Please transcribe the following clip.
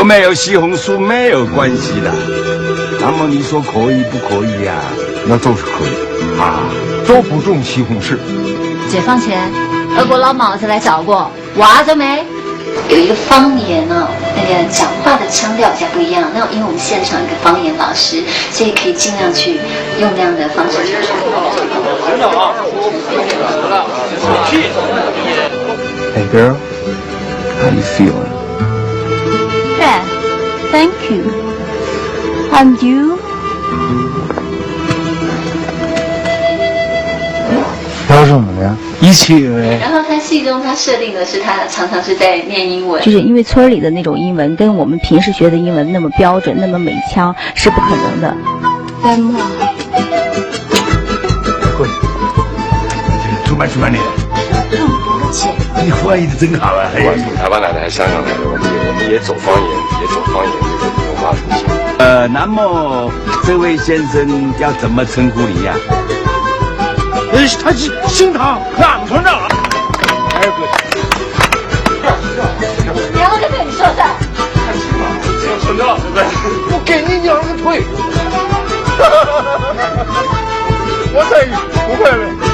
没有西红柿没有关系的。那么你说可以不可以呀？那就是可以啊，都不种西红柿。解放前，俄国老鸨子来找过，挖着没？有一个方言呢，那个讲话的腔调比较不一样。那因为我们现场有一个方言老师，所以可以尽量去用那样的方式去说。Hey girl, how you feeling? Yeah, thank you. And you? 聊什么呀？一起。然后他戏中他设定的是他常常是在念英文，就是因为村里的那种英文跟我们平时学的英文那么标准，那么美腔是不可能的。滚！出卖你！这么多钱，你翻译的真好啊！不管从台湾来的还是香港来的，我们也走方言，也走方言这个文化路线。那么这位先生要怎么称呼你呀？他姓唐，唐团长啊。娘就对你说噻。村长，对不对？我给你娘个腿！我等500了。